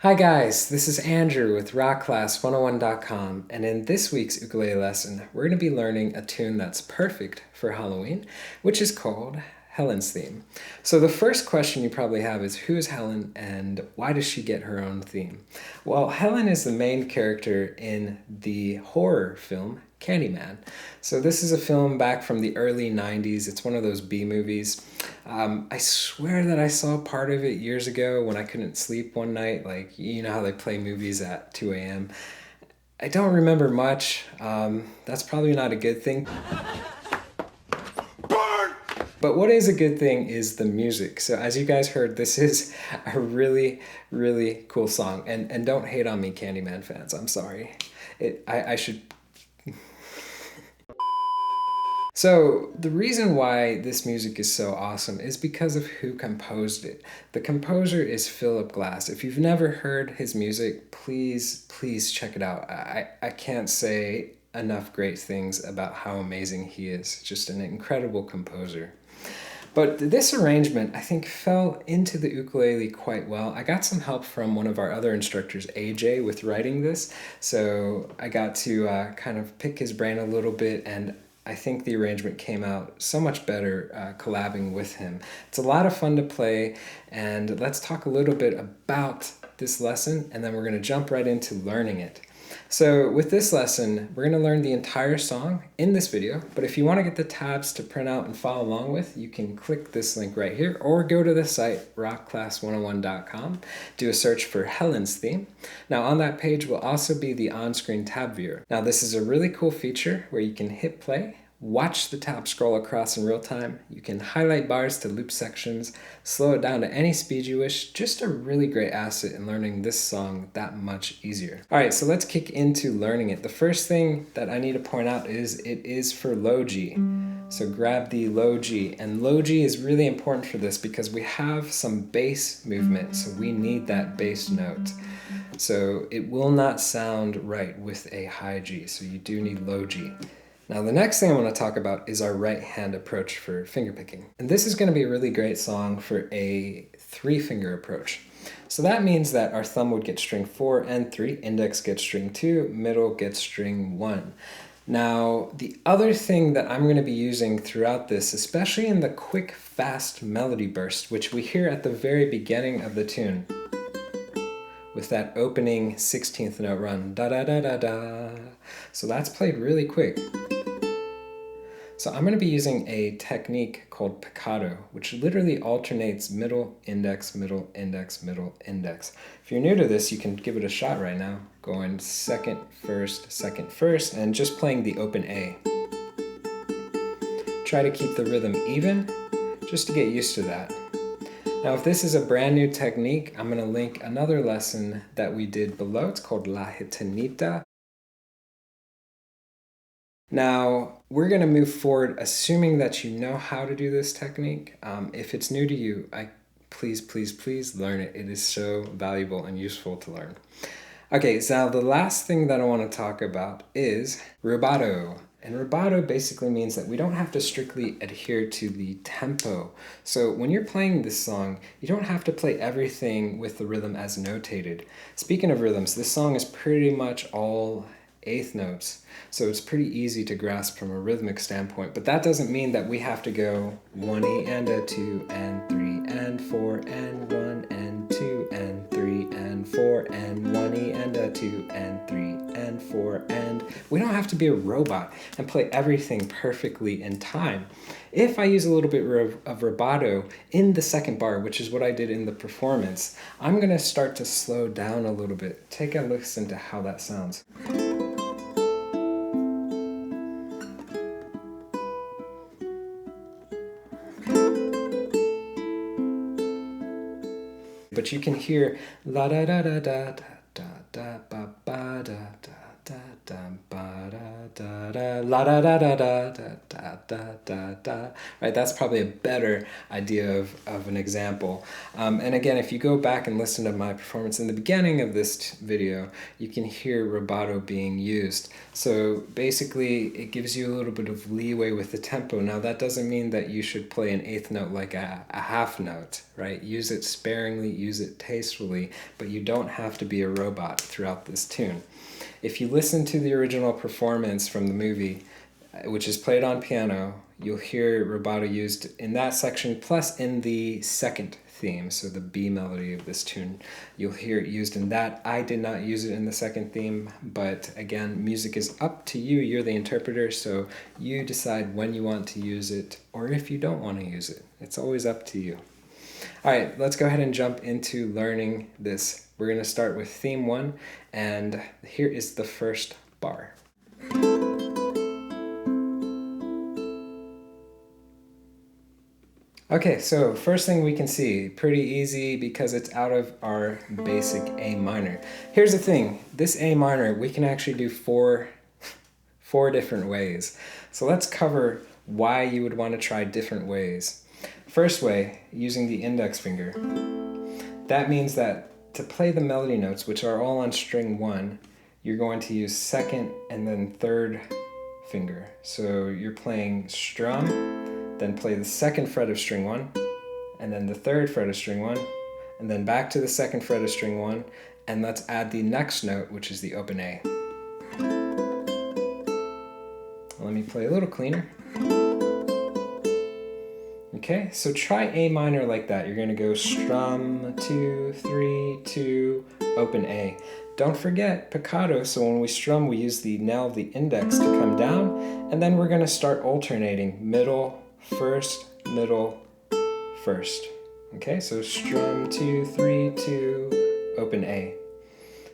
Hi guys, this is Andrew with rockclass101.com, and in this week's ukulele lesson, we're going to be learning a tune that's perfect for Halloween, which is called Helen's Theme. So the first question you probably have is, who is Helen and why does she get her own theme? Well, Helen is the main character in the horror film Candyman. So this is a film back from the early 90s. It's one of those B movies. I swear that I saw part of it years ago when I couldn't sleep one night. Like, you know how they play movies at 2 a.m. I don't remember much. That's probably not a good thing. But what is a good thing is the music. So as you guys heard, this is a really, really cool song. And don't hate on me, Candyman fans. I'm sorry. I should... So the reason why this music is so awesome is because of who composed it. The composer is Philip Glass. If you've never heard his music, please check it out. I can't say enough great things about how amazing he is. Just an incredible composer. But this arrangement, I think, fell into the ukulele quite well. I got some help from one of our other instructors, AJ, with writing this. So I got to kind of pick his brain a little bit, and I think the arrangement came out so much better collabing with him. It's a lot of fun to play, and let's talk a little bit about this lesson, and then we're going to jump right into learning it. So with this lesson, we're going to learn the entire song in this video, but if you want to get the tabs to print out and follow along with, you can click this link right here, or go to the site, rockclass101.com, do a search for Helen's Theme. Now on that page will also be the on-screen tab viewer. Now this is a really cool feature where you can hit play, watch the tab scroll across in real time. You can highlight bars to loop sections, slow it down to any speed you wish. Just a really great asset in learning this song that much easier. All right, so let's kick into learning it. The first thing that I need to point out is it is for low G. So grab the low G, and low G is really important for this because we have some bass movement, so we need that bass note. So it will not sound right with a high G, so you do need low G. Now the next thing I want to talk about is our right hand approach for fingerpicking. And this is going to be a really great song for a 3-finger approach. So that means that our thumb would get string 4 and 3, index gets string 2, middle gets string 1. Now the other thing that I'm going to be using throughout this, especially in the quick, fast melody burst, which we hear at the very beginning of the tune, with that opening 16th note run, da da da da da. So that's played really quick. So I'm going to be using a technique called piccato, which literally alternates middle, index, middle, index, middle, index. If you're new to this, you can give it a shot right now. Going second, first, and just playing the open A. Try to keep the rhythm even, just to get used to that. Now if this is a brand new technique, I'm going to link another lesson that we did below. It's called La Gitanita. Now, we're going to move forward assuming that you know how to do this technique. If it's new to you, please learn it. It is so valuable and useful to learn. Okay, so now the last thing that I want to talk about is rubato. And rubato basically means that we don't have to strictly adhere to the tempo. So when you're playing this song, you don't have to play everything with the rhythm as notated. Speaking of rhythms, this song is pretty much all eighth notes, so it's pretty easy to grasp from a rhythmic standpoint, but that doesn't mean that we have to go 1E and a 2 and 3 and 4 and 1 and 2 and 3 and 4 and 1E and a 2 and 3 and 4, and we don't have to be a robot and play everything perfectly in time. If I use a little bit of rubato in the second bar, which is what I did in the performance, I'm going to start to slow down a little bit. Take a listen to how that sounds. But you can hear la da da da da da da ba ba da da da da ba da da da la da da da da da da da, da, da. Right, that's probably a better idea of an example. And again, if you go back and listen to my performance in the beginning of this video, you can hear rubato being used. So basically, it gives you a little bit of leeway with the tempo. Now, that doesn't mean that you should play an eighth note like a half note, right? Use it sparingly, use it tastefully, but you don't have to be a robot throughout this tune. If you listen to the original performance from the movie, which is played on piano, you'll hear rubato used in that section, plus in the second theme, so the B melody of this tune. You'll hear it used in that. I did not use it in the second theme, but again, music is up to you. You're the interpreter, so you decide when you want to use it, or if you don't want to use it. It's always up to you. All right, let's go ahead and jump into learning this. We're going to start with theme 1, and here is the first bar. Okay, so first thing we can see, pretty easy because it's out of our basic A minor. Here's the thing, this A minor, we can actually do four different ways. So let's cover why you would want to try different ways. First way, using the index finger. That means that to play the melody notes, which are all on string 1, you're going to use second and then third finger. So you're playing strum, then play the second fret of string 1, and then the third fret of string 1, and then back to the second fret of string 1, and let's add the next note, which is the open A. Let me play a little cleaner. Okay, so try A minor like that. You're gonna go strum, 2, 3, 2, open A. Don't forget piccato, so when we strum, we use the nail of the index to come down, and then we're gonna start alternating middle, first, middle, first. Okay, so strum, 2, 3, 2, open A.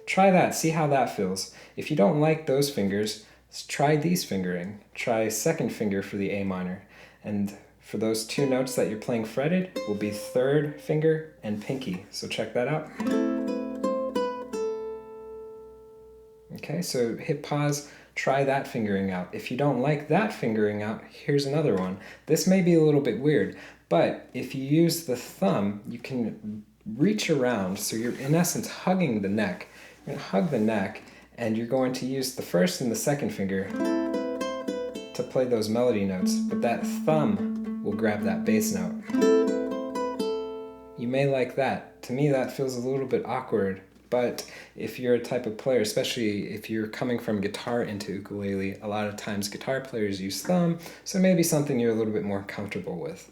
Try that, see how that feels. If you don't like those fingers, try these fingering. Try second finger for the A minor. And for those two notes that you're playing fretted will be third finger and pinky. So check that out. Okay, so hit pause, try that fingering out. If you don't like that fingering out, here's another one. This may be a little bit weird, but if you use the thumb, you can reach around, so you're in essence hugging the neck. You're gonna hug the neck, and you're going to use the first and the second finger to play those melody notes, but that thumb will grab that bass note. You may like that. To me, that feels a little bit awkward. But if you're a type of player, especially if you're coming from guitar into ukulele, a lot of times guitar players use thumb, so maybe something you're a little bit more comfortable with.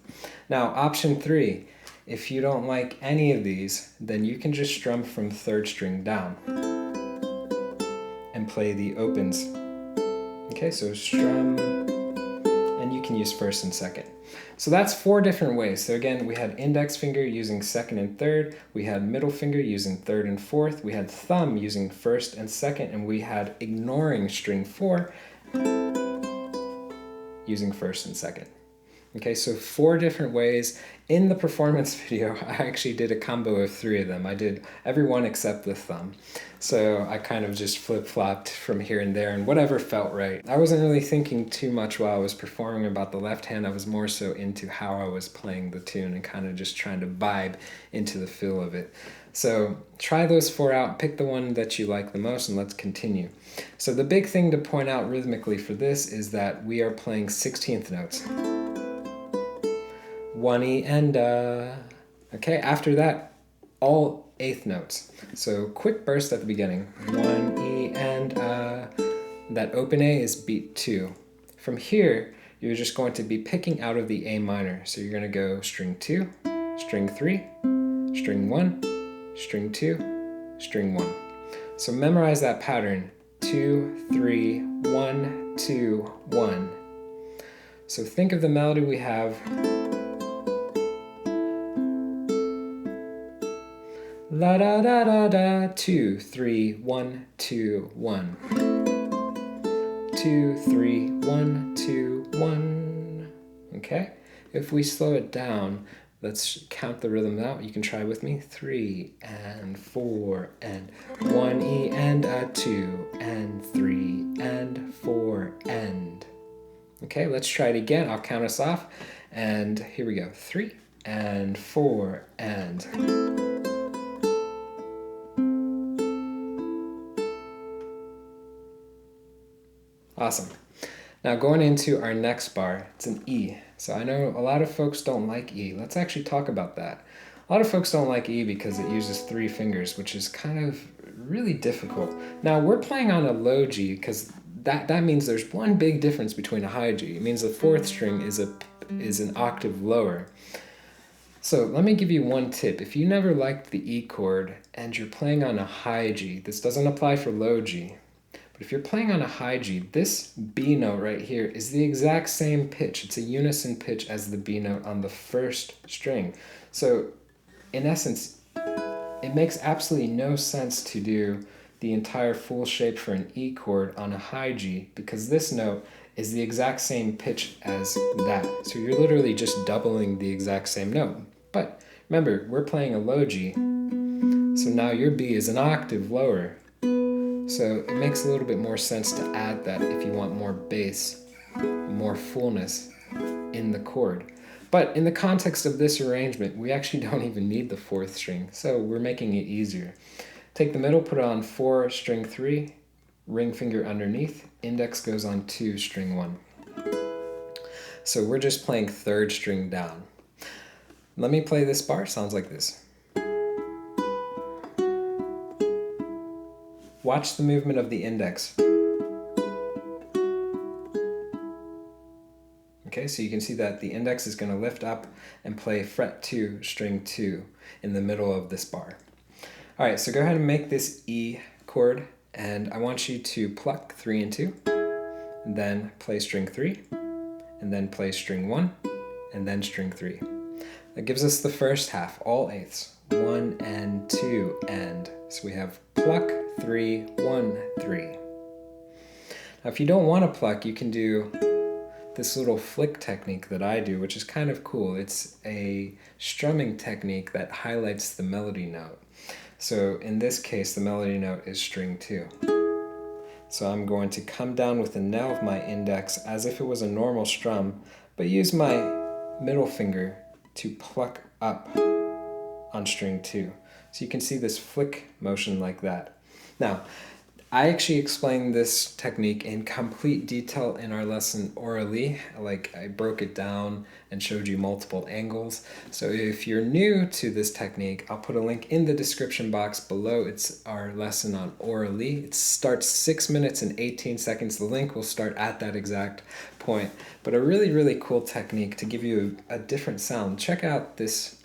Now, option 3, if you don't like any of these, then you can just strum from third string down and play the opens. Okay, so strum, and you can use first and second. So that's 4 different ways. So again, we had index finger using second and third, we had middle finger using third and fourth, we had thumb using first and second, and we had ignoring string 4 using first and second. Okay, so 4 different ways. In the performance video, I actually did a combo of 3 of them. I did every one except the thumb. So I kind of just flip-flopped from here and there and whatever felt right. I wasn't really thinking too much while I was performing about the left hand. I was more so into how I was playing the tune and kind of just trying to vibe into the feel of it. So try those 4 out, pick the one that you like the most, and let's continue. So the big thing to point out rhythmically for this is that we are playing 16th notes. 1 E and okay, after that, all 8th notes. So quick burst at the beginning. 1 E and that open A is beat 2. From here, you're just going to be picking out of the A minor. So you're going to go string 2, string 3, string 1, string 2, string 1. So memorize that pattern. 2, 3, 1, 2, 1. So think of the melody we have. La da da da da, 2, 3, 1, 2, 1. 2, 3, 1, 2, 1. Okay? If we slow it down, let's count the rhythm out. You can try with me. 3 and 4 and 1 E and a 2 and 3 and 4 and. Okay, let's try it again. I'll count us off. And here we go. 3 and 4 and... Awesome. Now going into our next bar, it's an E. So I know a lot of folks don't like E. Let's actually talk about that. A lot of folks don't like E because it uses 3 fingers, which is kind of really difficult. Now we're playing on a low G because that means there's one big difference between a high G. It means the 4th string is an octave lower. So let me give you one tip. If you never liked the E chord and you're playing on a high G, this doesn't apply for low G, but if you're playing on a high G, this B note right here is the exact same pitch. It's a unison pitch as the B note on the 1st string. So in essence, it makes absolutely no sense to do the entire full shape for an E chord on a high G because this note is the exact same pitch as that. So you're literally just doubling the exact same note. But remember, we're playing a low G, so now your B is an octave lower. So it makes a little bit more sense to add that if you want more bass, more fullness in the chord. But in the context of this arrangement, we actually don't even need the 4th string, so we're making it easier. Take the middle, put it on 4, string 3, ring finger underneath, index goes on 2, string 1. So we're just playing 3rd string down. Let me play this bar, sounds like this. Watch the movement of the index. Okay, so you can see that the index is going to lift up and play fret 2, string 2 in the middle of this bar. All right, so go ahead and make this E chord, and I want you to pluck 3 and 2, and then play string 3, and then play string 1, and then string 3. That gives us the first half, all eighths. 1 and 2 and. So we have pluck, 3, 1, 3. Now if you don't want to pluck, you can do this little flick technique that I do, which is kind of cool. It's a strumming technique that highlights the melody note. So in this case, the melody note is string 2. So I'm going to come down with the nail of my index as if it was a normal strum, but use my middle finger to pluck up on string 2. So you can see this flick motion like that. Now, I actually explained this technique in complete detail in our lesson orally. Like I broke it down and showed you multiple angles. So if you're new to this technique, I'll put a link in the description box below. It's our lesson on orally. It starts 6 minutes and 18 seconds. The link will start at that exact point. But a really, really cool technique to give you a different sound. Check out this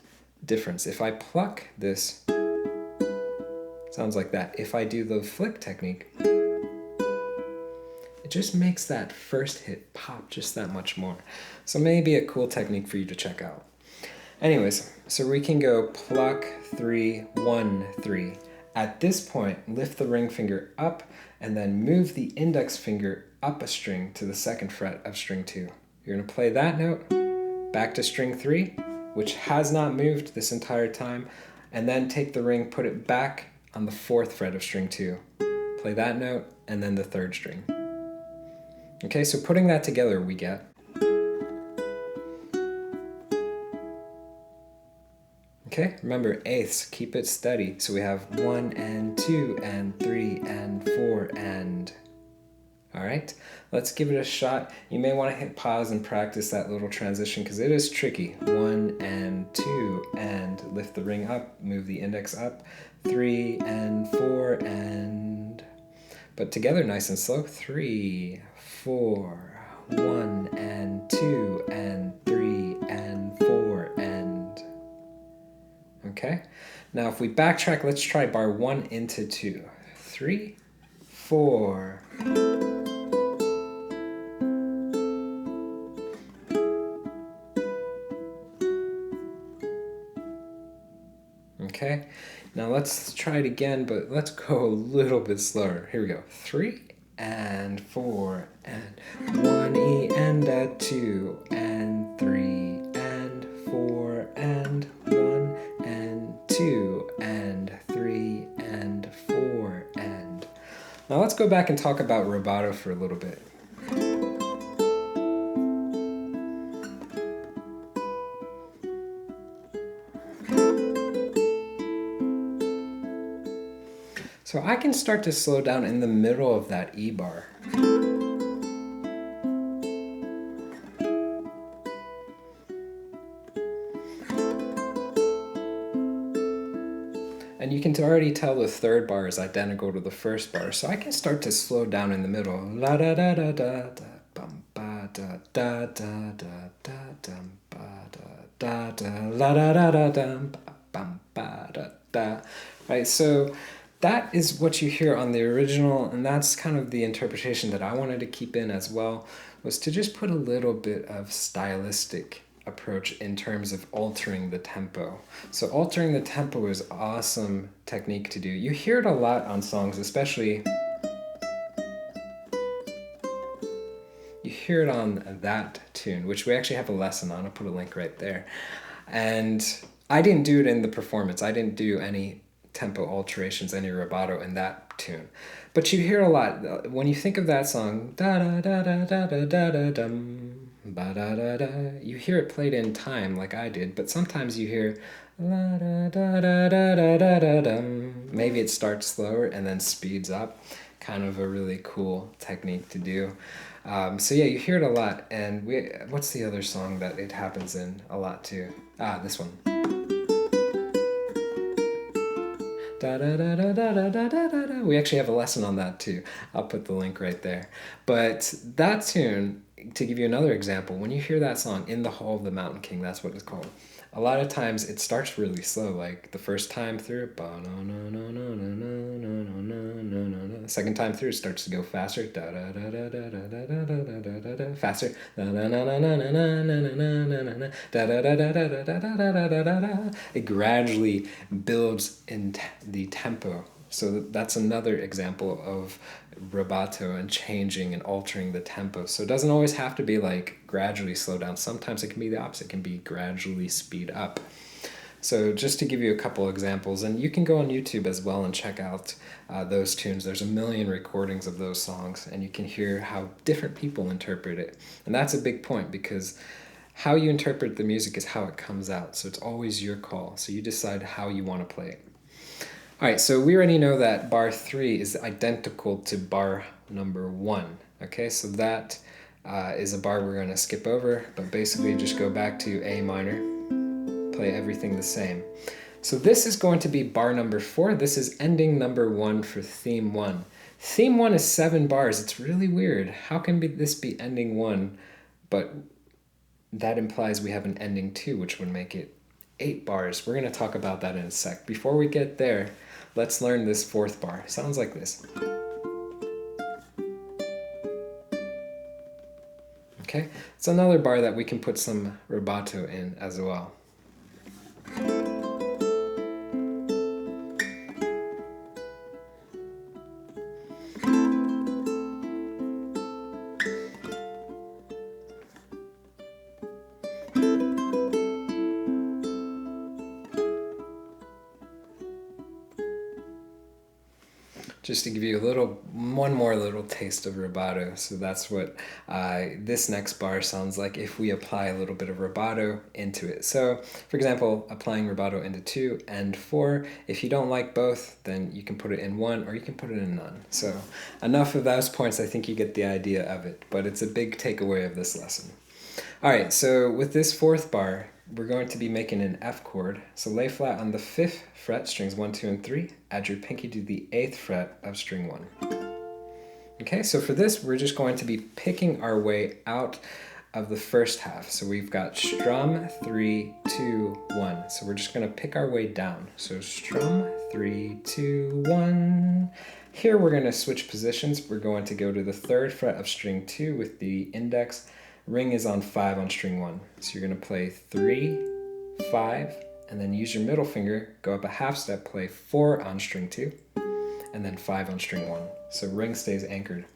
difference. If I pluck this, sounds like that. If I do the flick technique, it just makes that first hit pop just that much more. So maybe a cool technique for you to check out. Anyways, so we can go pluck, 3, 1, 3. At this point, lift the ring finger up and then move the index finger up a string to the 2nd fret of string 2. You're going to play that note, back to string 3, which has not moved this entire time, and then take the ring, put it back on the 4th fret of string 2. Play that note, and then the 3rd string. Okay, so putting that together, we get... Okay, remember eighths, keep it steady. So we have 1 and 2 and 3 and 4 and... Alright, let's give it a shot. You may want to hit pause and practice that little transition because it is tricky. 1 and 2 and lift the ring up, move the index up. 3 and 4 and... But together nice and slow. 3, 4, 1 and 2 and 3 and 4 and... Okay, now if we backtrack, let's try bar 1 into 2. 3, 4... Okay, now let's try it again, but let's go a little bit slower. Here we go. 3 and 4 and 1 E and a 2 and 3 and 4 and 1 and 2 and 3 and 4 and... Now let's go back and talk about rubato for a little bit. So I can start to slow down in the middle of that E bar. And you can already tell the third bar is identical to the first bar, so I can start to slow down in the middle. La da da da da da bum ba da da da da da dum ba da da da la da da da dum bum ba da da. Right, so that is what you hear on the original, and that's kind of the interpretation that I wanted to keep in as well, was to just put a little bit of stylistic approach in terms of altering the tempo. So altering the tempo is awesome technique to do. You hear it a lot on songs, especially you hear it on that tune, which we actually have a lesson on. I'll put a link right there. And I didn't do it in the performance. I didn't do any tempo alterations, any rubato in that tune. But you hear a lot when you think of that song, da da da da da da da da dum. Ba-da-da-da. You hear it played in time like I did, but sometimes you hear la-da-da-da-da-da-da-dum. Maybe it starts slower and then speeds up. Kind of a really cool technique to do. So yeah, you hear it a lot. And what's the other song that it happens in a lot too? This one. Da-da-da-da-da-da-da-da-da. We actually have a lesson on that too. I'll put the link right there. But that tune, to give you another example, when you hear that song, In the Hall of the Mountain King, that's what it's called. A lot of times it starts really slow, like the first time through, the second time through it starts to go faster, faster, it gradually builds in the tempo. So that's another example of rubato and changing and altering the tempo. So it doesn't always have to be like gradually slow down. Sometimes it can be the opposite. It can be gradually speed up. So just to give you a couple examples, and you can go on YouTube as well and check out those tunes. There's a million recordings of those songs, and you can hear how different people interpret it. And that's a big point, because how you interpret the music is how it comes out. So it's always your call. So you decide how you want to play it. All right, so we already know that bar 3 is identical to bar number 1. Okay, so that is a bar we're going to skip over, but basically just go back to A minor, play everything the same. So this is going to be bar number 4. This is ending number 1 for theme 1. Theme 1 is 7 bars. It's really weird. How can this be ending 1, but that implies we have an ending 2, which would make it 8 bars. We're going to talk about that in a sec. Before we get there, let's learn this 4th bar. Sounds like this. Okay, it's another bar that we can put some rubato in as well. Just to give you one more little taste of rubato. So that's what this next bar sounds like if we apply a little bit of rubato into it. So, for example, applying rubato into 2 and 4. If you don't like both, then you can put it in 1 or you can put it in none. So enough of those points. I think you get the idea of it, but it's a big takeaway of this lesson. All right, so with this 4th bar, we're going to be making an F chord. So lay flat on the 5th fret, strings 1, 2, and 3. Add your pinky to the 8th fret of string 1. Okay, so for this, we're just going to be picking our way out of the first half. So we've got strum, 3, 2, 1. So we're just going to pick our way down. So strum, 3, 2, 1. Here we're going to switch positions. We're going to go to the 3rd fret of string 2 with the index. Ring is on 5 on string 1. So you're going to play 3, 5, and then use your middle finger, go up a half step, play 4 on string 2, and then 5 on string 1. So ring stays anchored.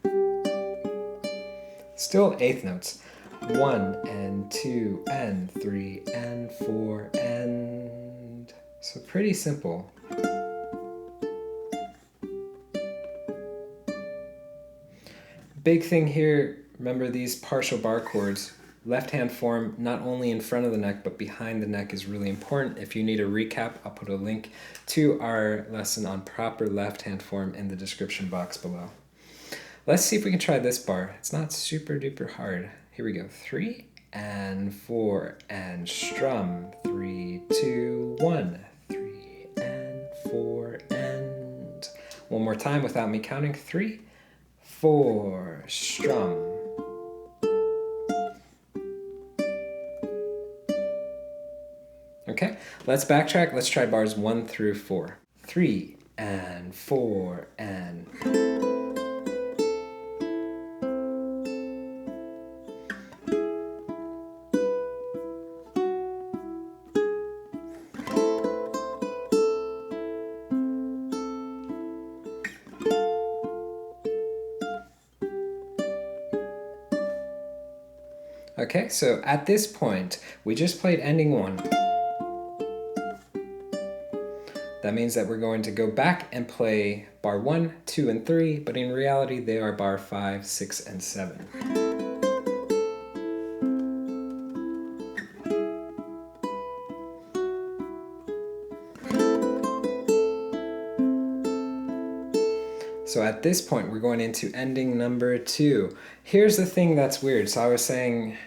Still 8th notes. 1 and 2 and 3 and 4 and... So pretty simple. Big thing here, remember these partial bar chords, left hand form, not only in front of the neck, but behind the neck is really important. If you need a recap, I'll put a link to our lesson on proper left hand form in the description box below. Let's see if we can try this bar. It's not super duper hard. Here we go. 3 and 4 and strum. 3, 2, 1. 3 and 4 and. One more time without me counting. 3, 4, strum. Okay, let's backtrack. Let's try bars 1 through 4. 3 and 4 and. Okay, so at this point, we just played ending 1. That means that we're going to go back and play bar 1, 2, and 3, but in reality they are bar 5, 6, and 7. So at this point we're going into ending number 2. Here's the thing that's weird. So I was saying,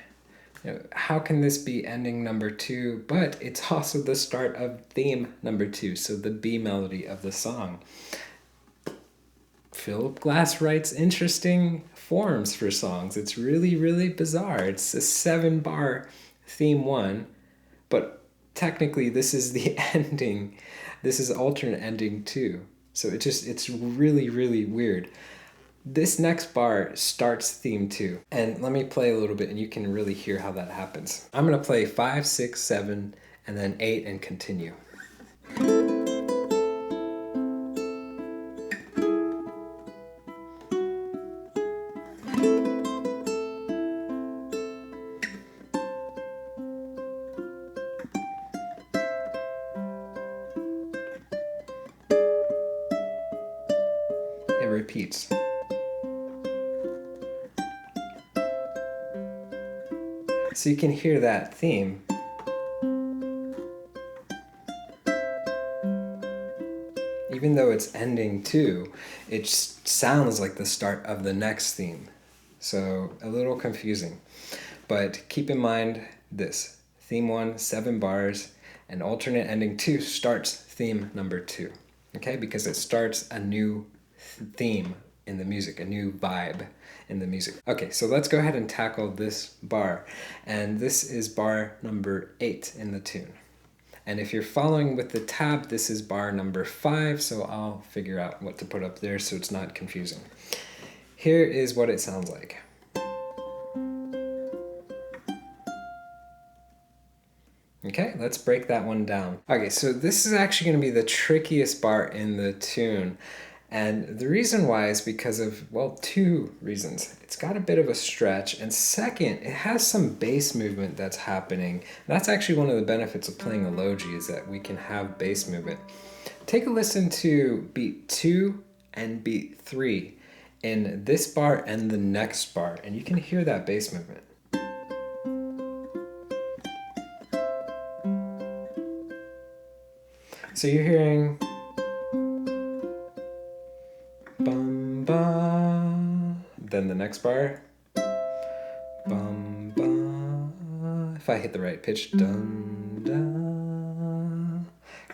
how can this be ending number 2? But it's also the start of theme number 2, so the B melody of the song. Philip Glass writes interesting forms for songs. It's really, really bizarre. It's a 7-bar theme 1, but technically this is the ending. This is alternate ending 2. So it's really, really weird. This next bar starts theme 2. And let me play a little bit and you can really hear how that happens. I'm gonna play 5, 6, 7, and then 8 and continue. It repeats. So you can hear that theme. Even though it's ending 2, it sounds like the start of the next theme. So a little confusing. But keep in mind this. Theme 1, 7 bars, and alternate ending 2 starts theme number 2. Okay, because it starts a new theme in the music, a new vibe in the music. Okay, so let's go ahead and tackle this bar. And this is bar number 8 in the tune. And if you're following with the tab, this is bar number 5, so I'll figure out what to put up there so it's not confusing. Here is what it sounds like. Okay, let's break that one down. Okay, so this is actually going to be the trickiest bar in the tune. And the reason why is because of, well, 2 reasons. It's got a bit of a stretch, and second, it has some bass movement that's happening. That's actually one of the benefits of playing a logi, is that we can have bass movement. Take a listen to beat 2 and beat 3 in this bar and the next bar, and you can hear that bass movement. So you're hearing bum ba, then the next bar bum ba. If I hit the right pitch, dun da.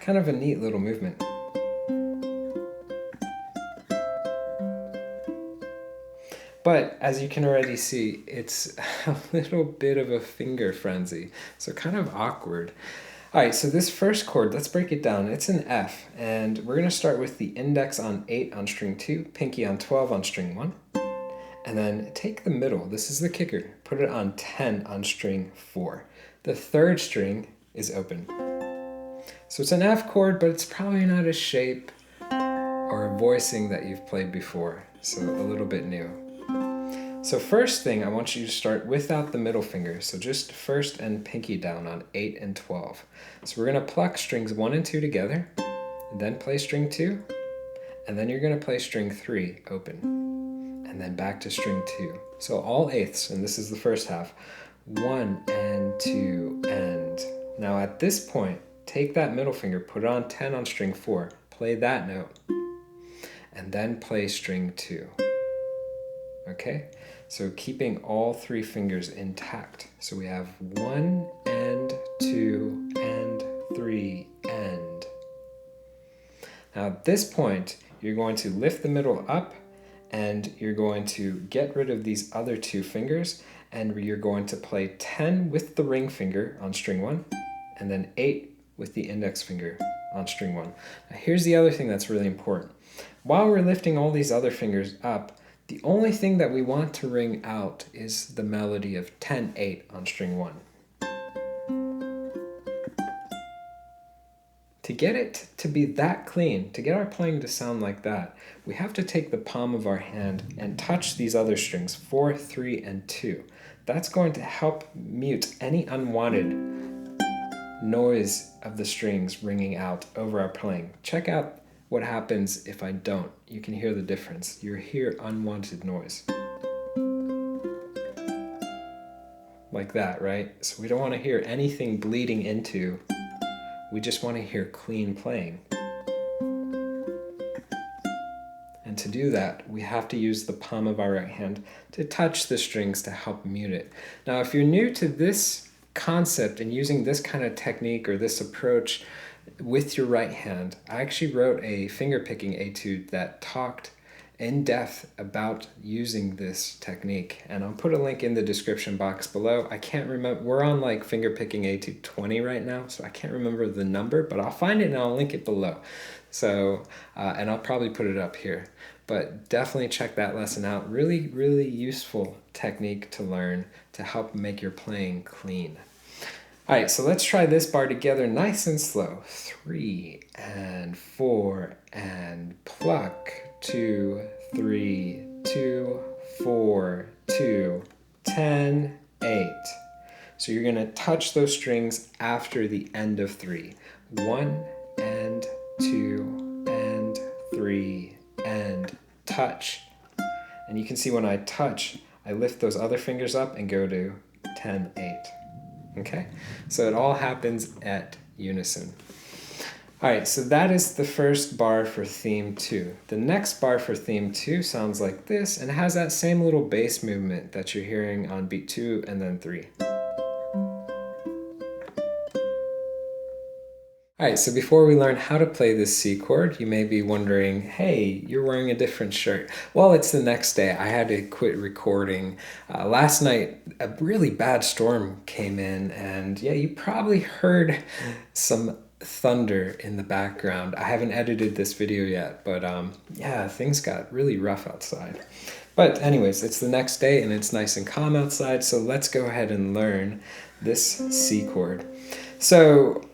Kind of a neat little movement. But as you can already see, it's a little bit of a finger frenzy, so kind of awkward. All right, so this first chord, let's break it down. It's an F, and we're gonna start with the index on 8 on string 2, pinky on 12 on string 1, and then take the middle, this is the kicker, put it on 10 on string 4. The third string is open. So it's an F chord, but it's probably not a shape or a voicing that you've played before, so a little bit new. So first thing, I want you to start without the middle finger. So just first and pinky down on 8 and 12. So we're going to pluck strings 1 and 2 together, and then play string 2, and then you're going to play string 3 open, and then back to string 2. So all eighths, and this is the first half. 1 and 2 and. Now at this point, take that middle finger, put it on 10 on string 4, play that note, and then play string 2. Okay? So keeping all 3 fingers intact. So we have 1 and 2 and 3 and. Now at this point, you're going to lift the middle up and you're going to get rid of these other 2 fingers and you're going to play 10 with the ring finger on string 1 and then 8 with the index finger on string 1. Now here's the other thing that's really important. While we're lifting all these other fingers up, the only thing that we want to ring out is the melody of 10-8 on string 1. To get it to be that clean, to get our playing to sound like that, we have to take the palm of our hand and touch these other strings, 4, 3, and 2. That's going to help mute any unwanted noise of the strings ringing out over our playing. Check out what happens if I don't. You can hear the difference. You hear unwanted noise. Like that, right? So we don't want to hear anything bleeding into. We just want to hear clean playing. And to do that, we have to use the palm of our right hand to touch the strings to help mute it. Now, if you're new to this concept and using this kind of technique or this approach with your right hand, I actually wrote a finger-picking etude that talked in depth about using this technique, and I'll put a link in the description box below. I can't remember, we're on like finger-picking etude 20 right now, so I can't remember the number, but I'll find it and I'll link it below. So, and I'll probably put it up here, but definitely check that lesson out. Really, really useful technique to learn to help make your playing clean. All right, so let's try this bar together nice and slow. 3 and 4 and pluck. 2, 3, 2, 4, 2, 10, 8. So you're going to touch those strings after the end of 3. 1 and 2 and 3 and touch. And you can see when I touch, I lift those other fingers up and go to 10, 8. Okay? So it all happens at unison. All right, so that is the first bar for theme 2. The next bar for theme 2 sounds like this and has that same little bass movement that you're hearing on beat 2 and then 3. All right, so before we learn how to play this C chord, you may be wondering, hey, you're wearing a different shirt. Well, it's the next day. I had to quit recording. Last night, a really bad storm came in, and yeah, you probably heard some thunder in the background. I haven't edited this video yet, but yeah, things got really rough outside. But anyways, it's the next day, and it's nice and calm outside, so let's go ahead and learn this C chord. So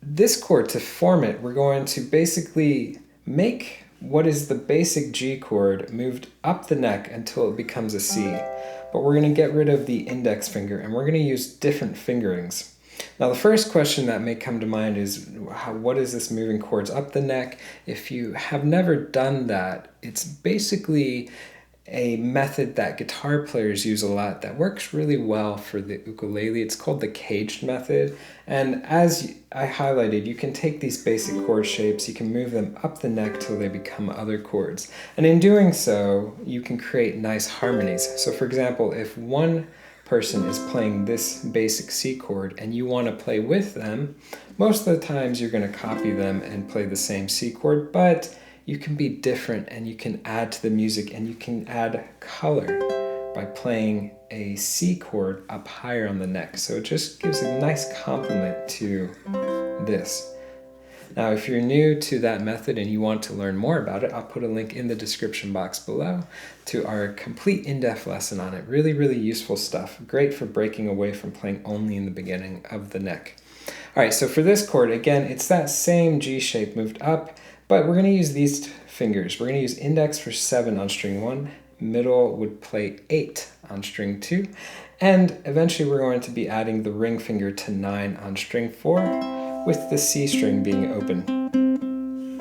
this chord, to form it, we're going to basically make what is the basic G chord moved up the neck until it becomes a C. But we're going to get rid of the index finger and we're going to use different fingerings. Now the first question that may come to mind is, what is this moving chords up the neck? If you have never done that, it's basically a method that guitar players use a lot that works really well for the ukulele. It's called the caged method. And as I highlighted, you can take these basic chord shapes, you can move them up the neck till they become other chords. And in doing so, you can create nice harmonies. So for example, if one person is playing this basic C chord and you want to play with them, most of the times you're going to copy them and play the same C chord, but you can be different and you can add to the music and you can add color by playing a C chord up higher on the neck. So it just gives a nice complement to this. Now, if you're new to that method and you want to learn more about it, I'll put a link in the description box below to our complete in-depth lesson on it. Really, really useful stuff. Great for breaking away from playing only in the beginning of the neck. All right, so for this chord, again, it's that same G shape moved up, but we're going to use these fingers. We're going to use index for 7 on string 1, middle would play 8 on string 2, and eventually we're going to be adding the ring finger to 9 on string 4, with the C string being open.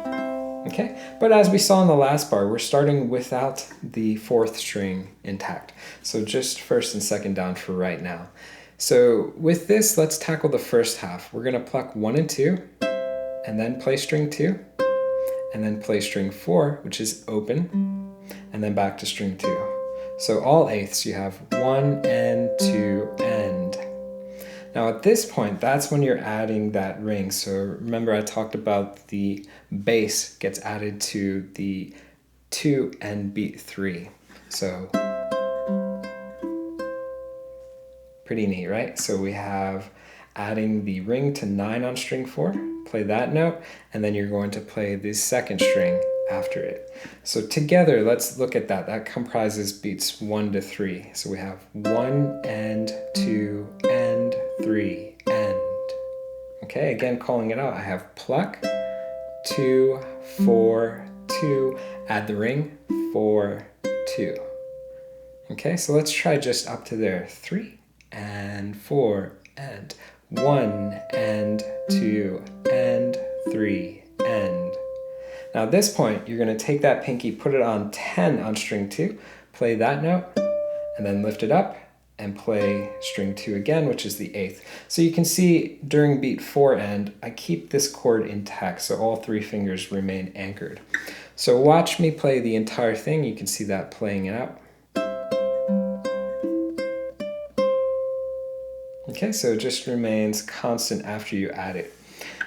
Okay, but as we saw in the last bar, we're starting without the 4th string intact. So just 1st and 2nd down for right now. So with this, let's tackle the first half. We're gonna pluck 1 and 2, and then play string 2, and then play string 4, which is open, and then back to string 2. So all eighths, you have 1 and 2 and. Now at this point, that's when you're adding that ring. So remember I talked about the bass gets added to the 2 and beat 3. So pretty neat, right? So we have adding the ring to 9 on string 4, play that note, and then you're going to play the second string after it. So together, let's look at that. That comprises beats 1 to 3. So we have 1 and 2 and 3 and. Okay, again calling it out, I have pluck, 2, 4, 2, add the ring, 4, 2. Okay, so let's try just up to there. 3 and 4 and 1 and 2 and 3 and. Now at this point, you're going to take that pinky, put it on 10 on string 2, play that note, and then lift it up and play string 2 again, which is the 8th. So you can see during beat 4 and, I keep this chord intact, so all 3 fingers remain anchored. So watch me play the entire thing, you can see that playing out. Okay, so it just remains constant after you add it.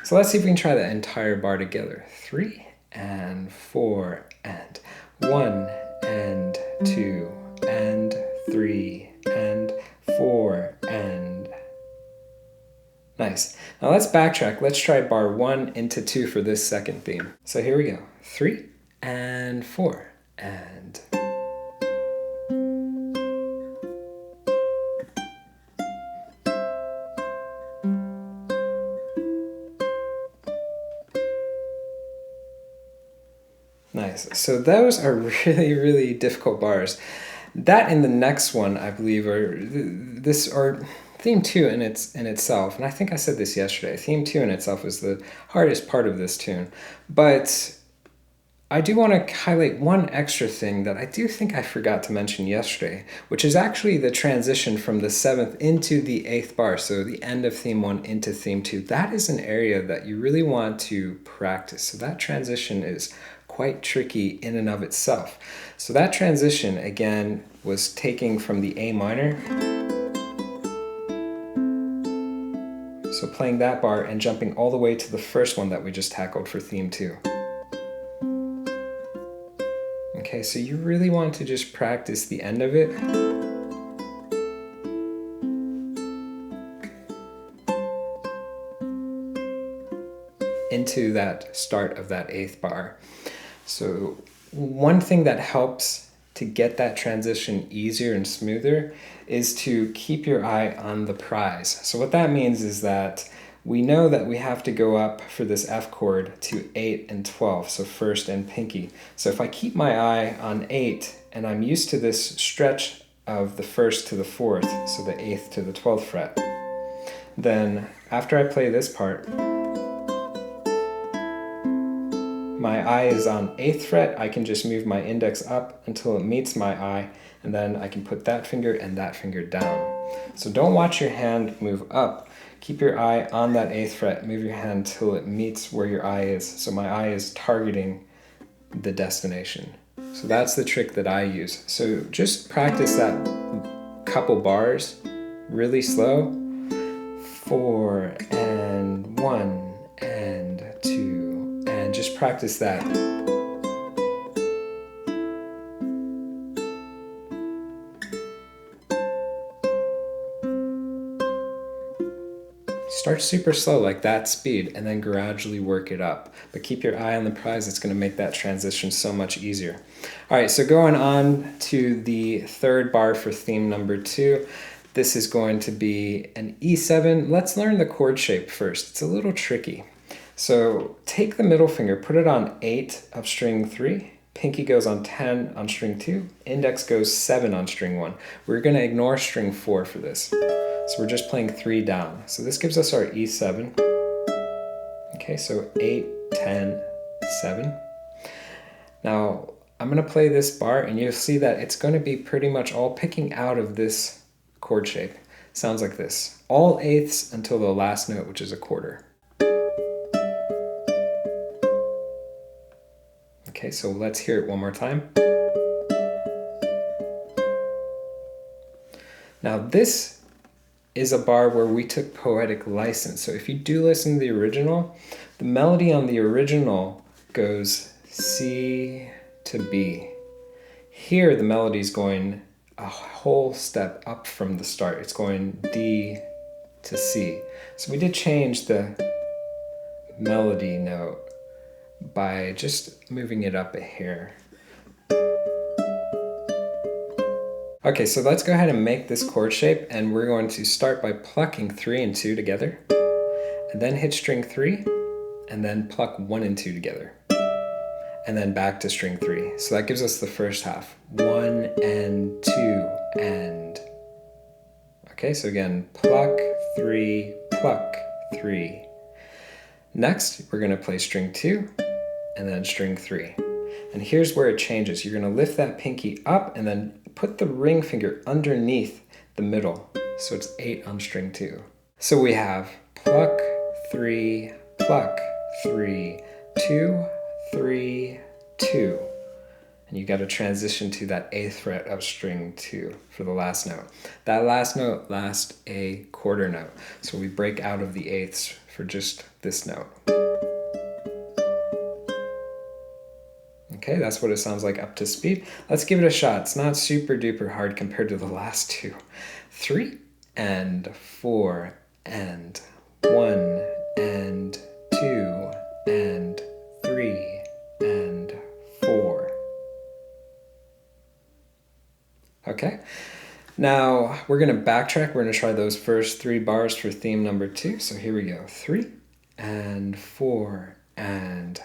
So let's see if we can try the entire bar together. 3 and 4 and 1 and 2 and 3 and 4 and. Nice. Now let's backtrack. Let's try bar 1 into 2 for this second theme. So here we go. 3 and 4 and. Nice. So those are really, really difficult bars. That and the next one, I believe, are theme 2 in itself. And I think I said this yesterday. Theme 2 in itself is the hardest part of this tune. But I do want to highlight one extra thing that I do think I forgot to mention yesterday, which is actually the transition from the 7th into the 8th bar, so the end of theme 1 into theme 2. That is an area that you really want to practice. So that transition is quite tricky in and of itself. So that transition, again, was taking from the A minor, so playing that bar and jumping all the way to the first one that we just tackled for theme 2. Okay, so you really want to just practice the end of it. Into that start of that 8th bar. So one thing that helps to get that transition easier and smoother is to keep your eye on the prize. So what that means is that we know that we have to go up for this F chord to 8 and 12, so first and pinky. So if I keep my eye on 8 and I'm used to this stretch of the 1st to the 4th, so the 8th to the 12th fret, then after I play this part, my eye is on 8th fret, I can just move my index up until it meets my eye, and then I can put that finger and that finger down. So don't watch your hand move up. Keep your eye on that 8th fret, move your hand till it meets where your eye is. So my eye is targeting the destination. So that's the trick that I use. So just practice that couple bars really slow. 4 and 1 and 2 and just practice that. Start super slow, like that speed, and then gradually work it up. But keep your eye on the prize, it's going to make that transition so much easier. All right, so going on to the 3rd bar for theme number 2. This is going to be an E7. Let's learn the chord shape first. It's a little tricky. So take the middle finger, put it on 8 of string 3. Pinky goes on 10 on string 2. Index goes 7 on string 1. We're going to ignore string 4 for this. So we're just playing 3 down. So this gives us our E7. Okay, so 8, 10, 7. Now I'm going to play this bar and you'll see that it's going to be pretty much all picking out of this chord shape. sounds like this. All eighths until the last note, which is a quarter. Okay, so let's hear it one more time. Now this is a bar where we took poetic license. So if you do listen to the original, the melody on the original goes C to B. Here the melody is going a whole step up from the start. It's going D to C. So we did change the melody note by just moving it up a hair. Okay, so let's go ahead and make this chord shape, and we're going to start by plucking 3 and 2 together, and then hit string 3, and then pluck 1 and 2 together, and then back to string 3. So that gives us the first half. 1 and 2 and. Okay, so again, pluck 3, pluck 3. Next, we're going to play string 2, and then string 3. And here's where it changes. You're going to lift that pinky up and then put the ring finger underneath the middle. So it's 8 on string 2. So we have pluck 3, pluck 3, 2, 3, 2. And you got to transition to that 8th fret of string 2 for the last note. That last note lasts a quarter note. So we break out of the eighths for just this note. Okay, that's what it sounds like up to speed. Let's give it a shot. It's not super duper hard compared to the last two. 3 and 4 and 1 and 2 and 3 and 4. Okay, now we're going to backtrack. We're going to try those first 3 bars for theme number 2. So here we go. 3 and 4 and...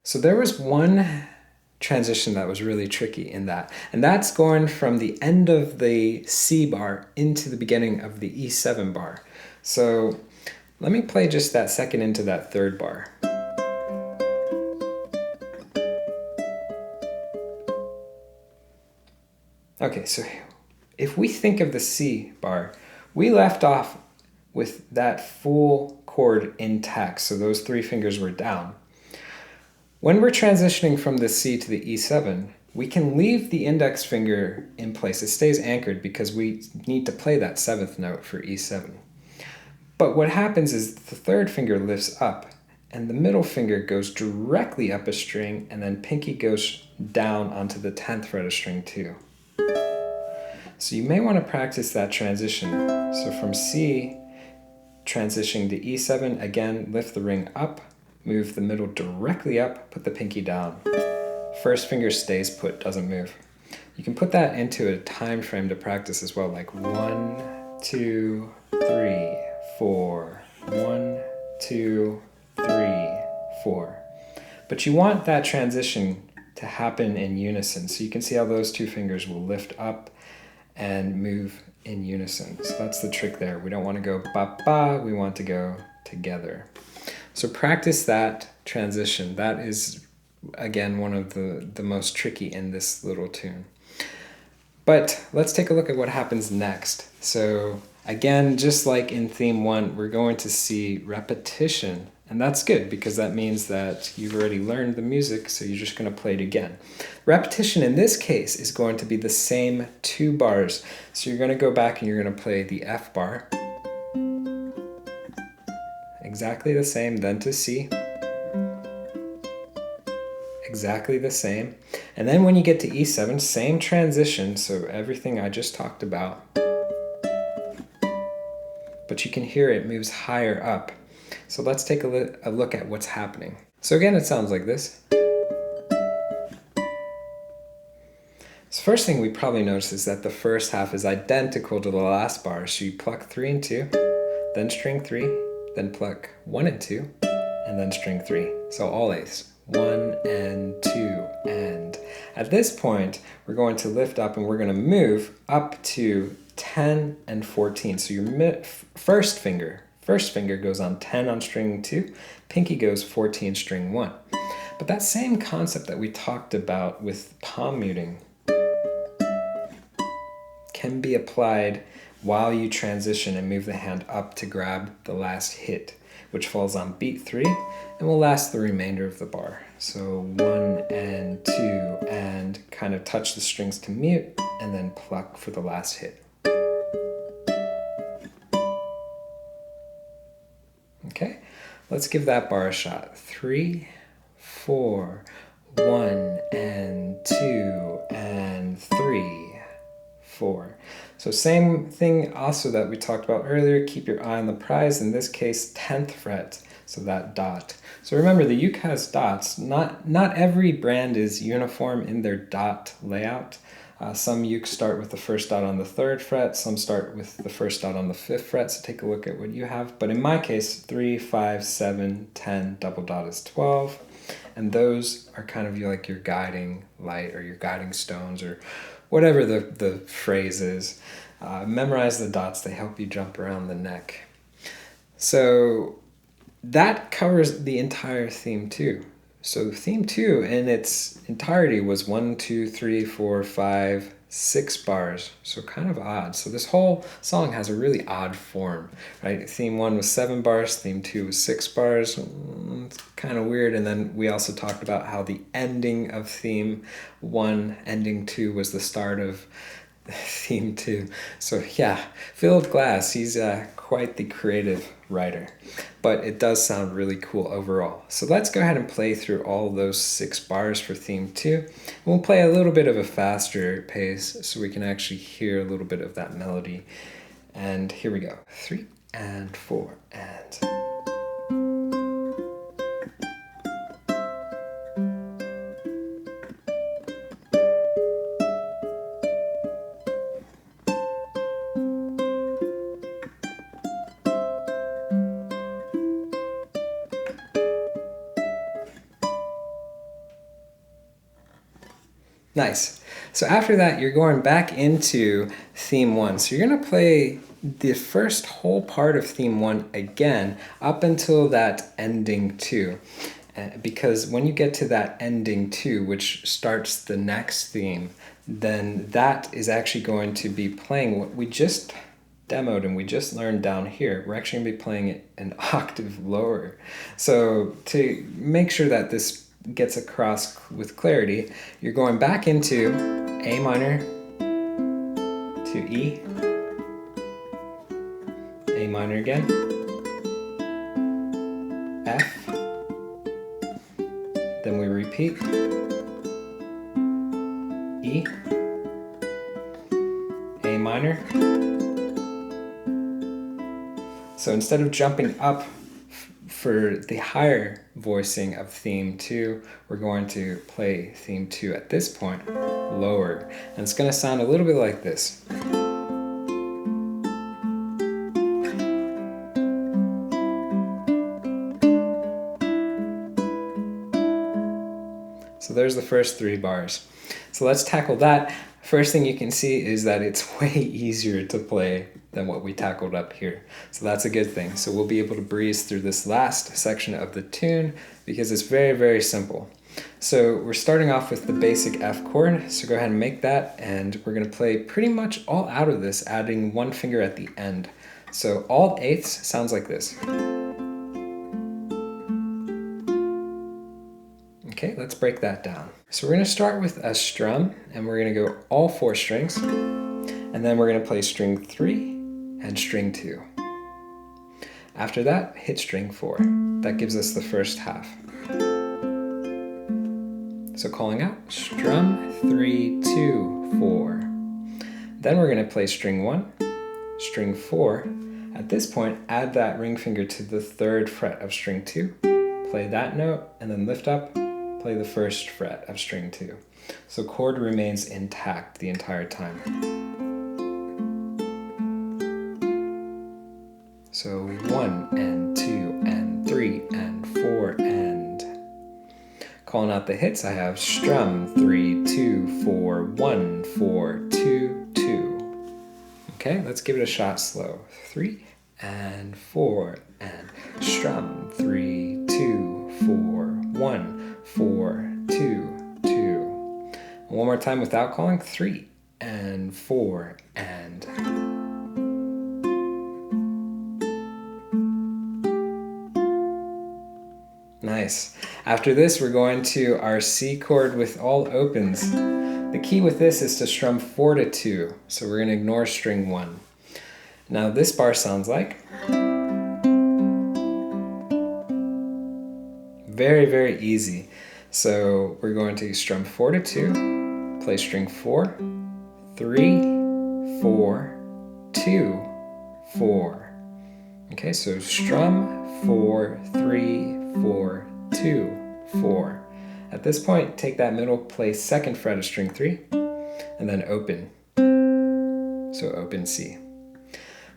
So there was one transition that was really tricky in that, and that's going from the end of the C bar into the beginning of the E7 bar. So let me play just that second into that third bar. Okay, so if we think of the C bar, we left off with that full chord intact, so those 3 fingers were down. When we're transitioning from the C to the E7, we can leave the index finger in place. It stays anchored because we need to play that 7th note for E7. But what happens is the 3rd finger lifts up and the middle finger goes directly up a string, and then pinky goes down onto the 10th fret of string 2. So you may want to practice that transition. So from C, transitioning to E7, again, lift the ring up, move the middle directly up, put the pinky down. First finger stays put, doesn't move. You can put that into a time frame to practice as well, like 1, 2, 3, 4, 1, 2, 3, 4. But you want that transition to happen in unison. So you can see how those 2 fingers will lift up and move in unison. So that's the trick there. We don't want to go ba-ba, we want to go together. So practice that transition. That is, again, one of the most tricky in this little tune. But let's take a look at what happens next. So again, just like in theme 1, we're going to see repetition. And that's good because that means that you've already learned the music, so you're just going to play it again. Repetition in this case is going to be the same 2 bars. So you're going to go back and you're going to play the F bar. Exactly the same, then to C. Exactly the same. And then when you get to E7, same transition, so everything I just talked about. But you can hear it moves higher up. So let's take a look at what's happening. So again, it sounds like this. So first thing we probably notice is that the first half is identical to the last bar. So you pluck 3 and 2, then string 3, then pluck 1 and 2, and then string 3. So all eighths. 1 and 2 and. At this point, we're going to lift up and we're going to move up to 10 and 14. So your first finger goes on 10 on string 2, pinky goes 14 string 1. But that same concept that we talked about with palm muting can be applied while you transition and move the hand up to grab the last hit, which falls on beat 3 and will last the remainder of the bar. So 1 and 2 and kind of touch the strings to mute and then pluck for the last hit. Okay, let's give that bar a shot. 3, 4, 1 and 2 and 3, 4. So same thing also that we talked about earlier, keep your eye on the prize, in this case 10th fret, so that dot. So remember the uke has dots, not every brand is uniform in their dot layout. Some ukes start with the first dot on the 3rd fret, some start with the first dot on the 5th fret, so take a look at what you have. But in my case, 3, 5, 7, 10, double dot is 12, and those are kind of like your guiding light or your guiding stones or whatever the phrase is. Memorize the dots, they help you jump around the neck. So that covers the entire theme 2. So theme 2 in its entirety was 1, 2, 3, 4, 5, 6 bars. So kind of odd. So this whole song has a really odd form, right? Theme 1 was 7 bars, theme 2 was 6 bars. It's kind of weird. And then we also talked about how the ending of theme 1, ending 2 was the start of theme 2. So yeah, Philip Glass, he's quite the creative writer, but it does sound really cool overall. So let's go ahead and play through all those 6 bars for theme 2. We'll play a little bit of a faster pace so we can actually hear a little bit of that melody. And here we go. 3 and 4 and... Nice. So after that, you're going back into theme 1. So you're going to play the first whole part of theme 1 again up until that ending 2. Because when you get to that ending 2, which starts the next theme, then that is actually going to be playing what we just demoed and we just learned down here. We're actually going to be playing it an octave lower. So to make sure that this gets across with clarity, you're going back into A minor to E, A minor again, F, then we repeat, E, A minor. So instead of jumping up for the higher voicing of theme 2, we're going to play theme 2 at this point lower. And it's going to sound a little bit like this. So there's the first 3 bars. So let's tackle that. First thing you can see is that it's way easier to play than what we tackled up here. So that's a good thing. So we'll be able to breeze through this last section of the tune because it's very, very simple. So we're starting off with the basic F chord. So go ahead and make that, and we're going to play pretty much all out of this, adding 1 finger at the end. So all 8ths sounds like this. Okay, let's break that down. So we're going to start with a strum, and we're going to go all 4 strings, and then we're going to play string 3 and string 2. After that, hit string 4. That gives us the first half. So calling out, strum 3, 2, 4. Then we're going to play string 1, string 4. At this point, add that ring finger to the 3rd fret of string 2. Play that note, and then lift up, play the 1st fret of string 2. So chord remains intact the entire time. So 1 and 2 and 3 and 4 and... Calling out the hits, I have strum 3, 2, 4, 1, 4, 2, 2. Okay, let's give it a shot slow. 3 and 4 and strum. 3, 2, 4, 1, 4, 2, 2. One more time without calling. 3 and 4 and. Nice. After this, we're going to our C chord with all opens. The key with this is to strum 4 to 2, so we're going to ignore string 1. Now this bar sounds like. Very, very easy. So we're going to strum 4 to 2, play string 4, 3, 4, 2, 4. Okay, so strum 4, 3, 4, 2, 4. At this point, take that middle, play second fret of string 3, and then open. So open C.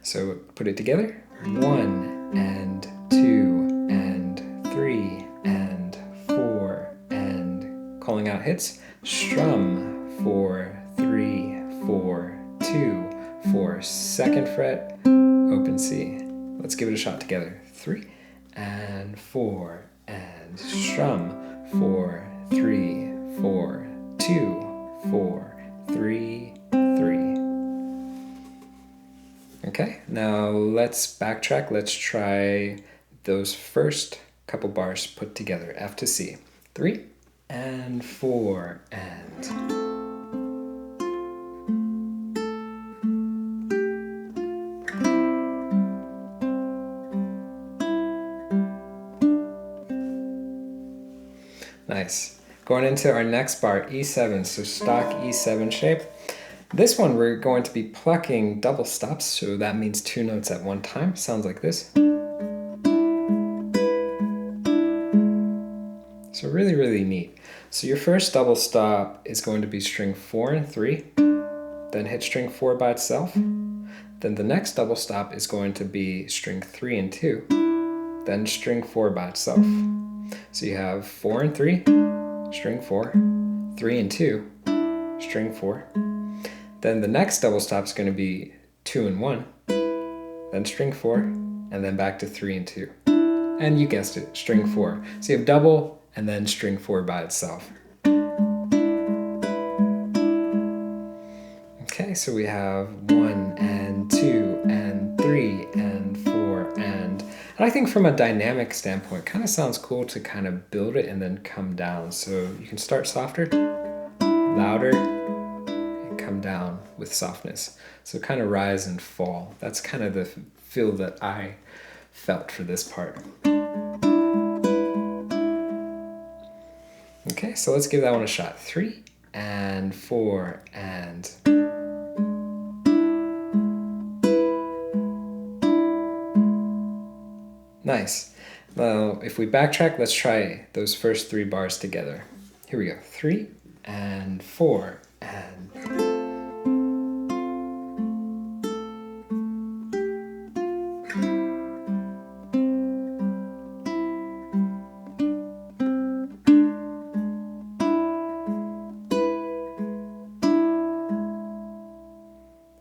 So put it together. 1 and 2 and 3 and 4 and calling out hits. Strum 4, 3, 4, 2, 4. Second fret, open C. Let's give it a shot together. 3 and 4 and strum 4, 3, 4, 2, 4, 3, 3. Okay, now let's backtrack. Let's try those first couple bars put together. F to C. 3 and 4 and. Nice. Going into our next bar, E7, so stock E7 shape. This one we're going to be plucking double stops, so that means 2 notes at one time. Sounds like this. So really, really neat. So your first double stop is going to be string 4 and 3, then hit string 4 by itself. Then the next double stop is going to be string 3 and 2, then string 4 by itself. So you have 4 and 3, string 4, 3 and 2, string 4. Then the next double stop is going to be 2 and 1, then string 4, and then back to 3 and 2. And you guessed it, string 4. So you have double and then string 4 by itself. Okay, so we have 1 and 2 and 3 and 4 and I think from a dynamic standpoint, it kind of sounds cool to kind of build it and then come down. So you can start softer, louder, and come down with softness. So kind of rise and fall. That's kind of the feel that I felt for this part. Okay, so let's give that one a shot. 3 and 4 and. Nice. Now, if we backtrack, let's try those first 3 bars together. Here we go. 3 and 4 and.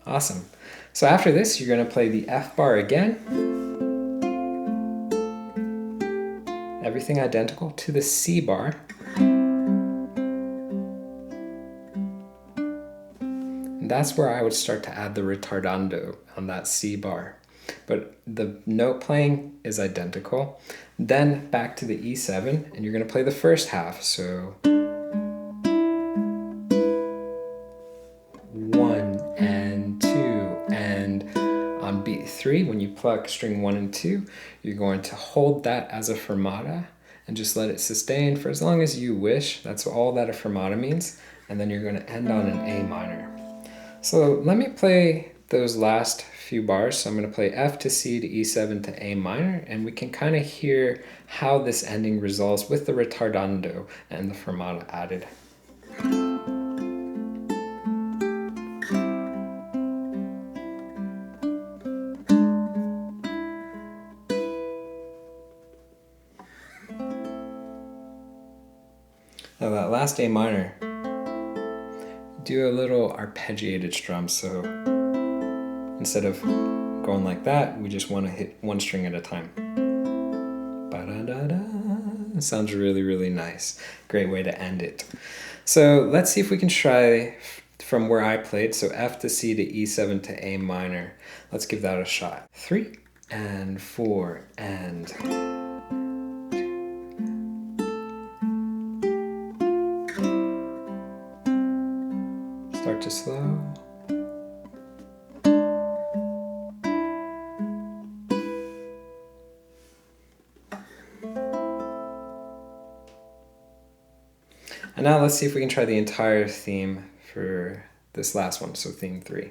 Awesome. So after this, you're going to play the F bar again. Everything identical to the C bar. And that's where I would start to add the ritardando on that C bar. But the note playing is identical. Then back to the E7, and you're going to play the first half. So 1 and 2 and on beat 3, when you pluck string 1 and 2, you're going to hold that as a fermata and just let it sustain for as long as you wish. That's all that a fermata means. And then you're going to end on an A minor. So let me play those last few bars. So I'm going to play F to C to E7 to A minor, and we can kind of hear how this ending resolves with the ritardando and the fermata added. Now that last A minor, do a little arpeggiated strum, so instead of going like that, we just want to hit one string at a time. Ba-da-da-da. It sounds really, really nice. Great way to end it. So let's see if we can try from where I played. So F to C to E7 to A minor. Let's give that a shot. 3 and 4 and... Start to slow. And now let's see if we can try the entire theme for this last one, so theme 3.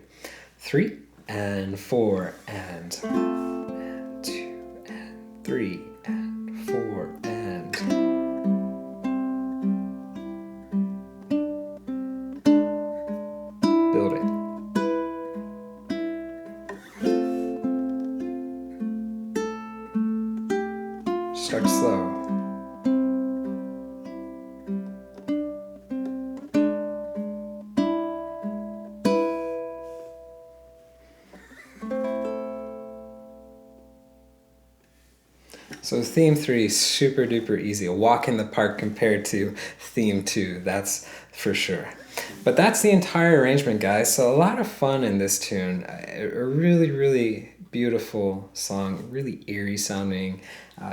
3 and 4 and 2 and 3 and 4 and... Build it. Start slow. So theme 3 is super duper easy, a walk in the park compared to theme 2, that's for sure. But that's the entire arrangement, guys. So a lot of fun in this tune. A really, really beautiful song, really eerie sounding.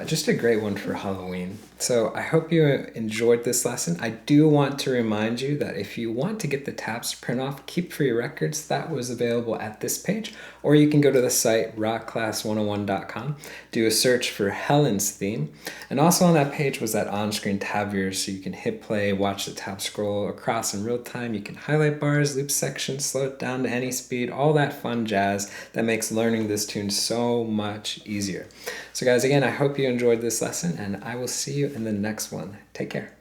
Just a great one for Halloween. So I hope you enjoyed this lesson. I do want to remind you that if you want to get the tabs to print off, keep for your records, that was available at this page, or you can go to the site rockclass101.com, do a search for Helen's theme, and also on that page was that on-screen tab viewer, so you can hit play, watch the tab scroll across in real time, you can highlight bars, loop sections, slow it down to any speed, all that fun jazz that makes learning this tune so much easier. So guys, again, I hope you enjoyed this lesson, and I will see you in the next one. Take care.